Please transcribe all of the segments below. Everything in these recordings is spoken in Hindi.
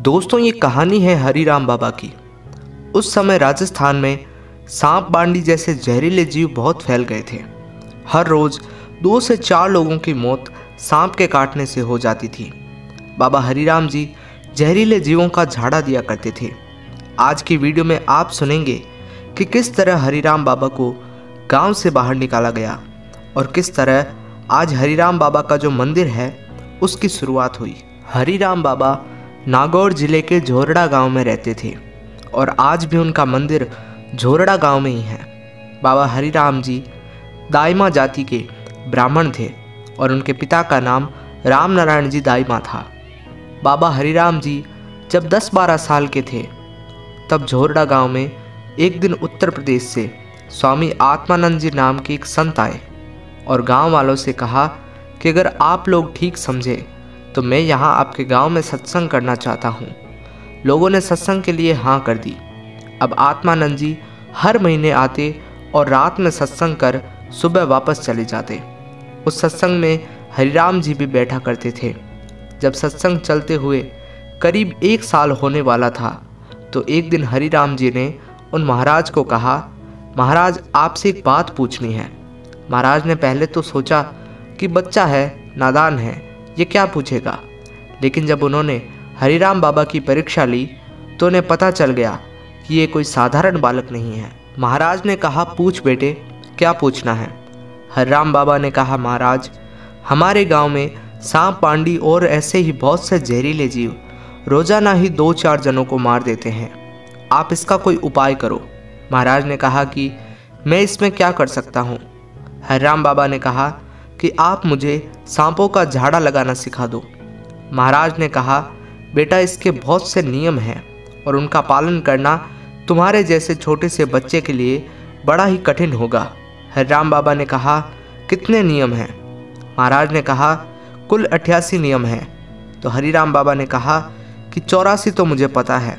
दोस्तों, ये कहानी है हरिराम बाबा की। उस समय राजस्थान में सांप बांडी जैसे जहरीले जीव बहुत फैल गए थे। हर रोज 2 से 4 लोगों की मौत सांप के काटने से हो जाती थी। बाबा हरिराम जी जहरीले जीवों का झाड़ा दिया करते थे। आज की वीडियो में आप सुनेंगे कि किस तरह हरिराम बाबा को गांव से बाहर निकाला गया और किस तरह आज हरिराम बाबा का जो मंदिर है उसकी शुरुआत हुई। हरिराम बाबा नागौर जिले के झोरड़ा गांव में रहते थे और आज भी उनका मंदिर झोरड़ा गांव में ही है। बाबा हरिराम जी दाइमा जाति के ब्राह्मण थे और उनके पिता का नाम राम नारायण जी दाइमा था। बाबा हरिराम जी जब 10-12 साल के थे तब झोरड़ा गांव में एक दिन उत्तर प्रदेश से स्वामी आत्मानंद जी नाम के एक संत आए और गांव वालों से कहा कि अगर आप लोग ठीक समझे तो मैं यहाँ आपके गांव में सत्संग करना चाहता हूँ। लोगों ने सत्संग के लिए हाँ कर दी। अब आत्मानंद जी हर महीने आते और रात में सत्संग कर सुबह वापस चले जाते। उस सत्संग में हरिराम जी भी बैठा करते थे। जब सत्संग चलते हुए करीब 1 साल होने वाला था तो एक दिन हरिराम जी ने उन महाराज को कहा, महाराज आपसे एक बात पूछनी है। महाराज ने पहले तो सोचा कि बच्चा है, नादान है, ये क्या पूछेगा, लेकिन जब उन्होंने हरिराम बाबा की परीक्षा ली तो उन्हें पता चल गया कि ये कोई साधारण बालक नहीं है। महाराज ने कहा, पूछ बेटे, क्या पूछना है। हरिराम बाबा ने कहा, महाराज हमारे गांव में सांप पांडी और ऐसे ही बहुत से जहरीले जीव रोजाना ही 2-4 जनों को मार देते हैं, आप इसका कोई उपाय करो। महाराज ने कहा कि मैं इसमें क्या कर सकता हूँ। हरिराम बाबा ने कहा कि आप मुझे सांपों का झाड़ा लगाना सिखा दो। महाराज ने कहा, बेटा इसके बहुत से नियम हैं और उनका पालन करना तुम्हारे जैसे छोटे से बच्चे के लिए बड़ा ही कठिन होगा। हरिराम बाबा ने कहा, कितने नियम हैं। महाराज ने कहा, कुल 88 नियम हैं। तो हरिराम बाबा ने कहा कि 84 तो मुझे पता है,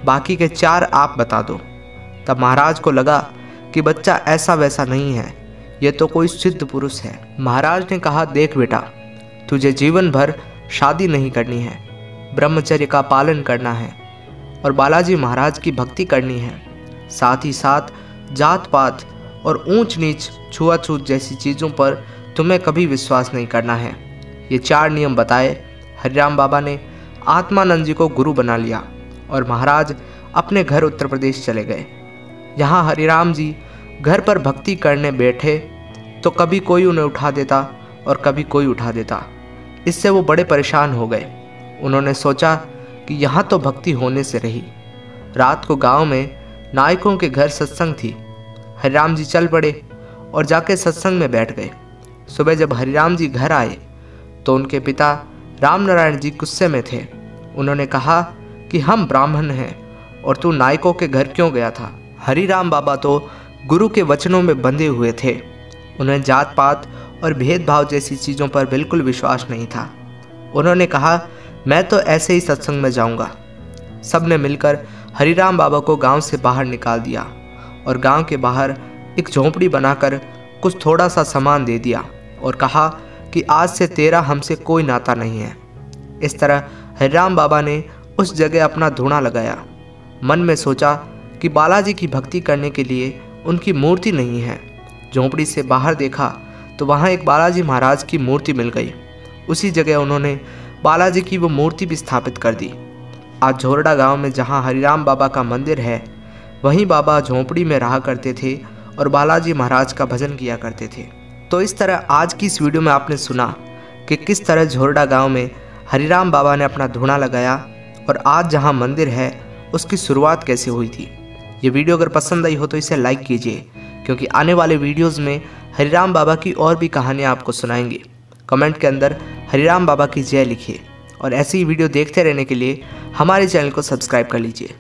बाकी के 4 आप बता दो। तब महाराज को लगा कि बच्चा ऐसा वैसा नहीं है, ये तो कोई सिद्ध पुरुष है। महाराज ने कहा, देख बेटा, तुझे जीवन भर शादी नहीं करनी है, ब्रह्मचर्य का पालन करना है और बालाजी महाराज की भक्ति करनी है। साथ ही साथ जात पात और ऊंच नीच छुआछूत जैसी चीज़ों पर तुम्हें कभी विश्वास नहीं करना है। ये 4 नियम बताए हरिराम बाबा ने आत्मानंद जी को गुरु बना लिया और महाराज अपने घर उत्तर प्रदेश चले गए। यहाँ हरिराम जी घर पर भक्ति करने बैठे तो कभी कोई उन्हें उठा देता और कभी कोई उठा देता। इससे वो बड़े परेशान हो गए। उन्होंने सोचा कि यहाँ तो भक्ति होने से रही। रात को गांव में नायकों के घर सत्संग थी। हरिराम जी चल पड़े और जाके सत्संग में बैठ गए। सुबह जब हरिराम जी घर आए तो उनके पिता राम नारायण जी गुस्से में थे। उन्होंने कहा कि हम ब्राह्मण हैं और तू नायकों के घर क्यों गया था। हरिराम बाबा तो गुरु के वचनों में बंधे हुए थे। उन्हें जात पात और भेदभाव जैसी चीज़ों पर बिल्कुल विश्वास नहीं था। उन्होंने कहा, मैं तो ऐसे ही सत्संग में जाऊंगा। सब ने मिलकर हरिराम बाबा को गांव से बाहर निकाल दिया और गांव के बाहर एक झोंपड़ी बनाकर कुछ थोड़ा सा सामान दे दिया और कहा कि आज से तेरा हमसे कोई नाता नहीं है। इस तरह हरिराम बाबा ने उस जगह अपना धूना लगाया। मन में सोचा कि बालाजी की भक्ति करने के लिए उनकी मूर्ति नहीं है। झोंपड़ी से बाहर देखा तो वहाँ एक बालाजी महाराज की मूर्ति मिल गई। उसी जगह उन्होंने बालाजी की वो मूर्ति भी स्थापित कर दी। आज झोरड़ा गांव में जहाँ हरिराम बाबा का मंदिर है वहीं बाबा झोंपड़ी में रहा करते थे और बालाजी महाराज का भजन किया करते थे। तो इस तरह आज की इस वीडियो में आपने सुना कि किस तरह झोरड़ा गाँव में हरिराम बाबा ने अपना धूना लगाया और आज जहाँ मंदिर है उसकी शुरुआत कैसे हुई थी। ये वीडियो अगर पसंद आई हो तो इसे लाइक कीजिए, क्योंकि आने वाले वीडियोस में हरिराम बाबा की और भी कहानियाँ आपको सुनाएंगे। कमेंट के अंदर हरिराम बाबा की जय लिखिए और ऐसी ही वीडियो देखते रहने के लिए हमारे चैनल को सब्सक्राइब कर लीजिए।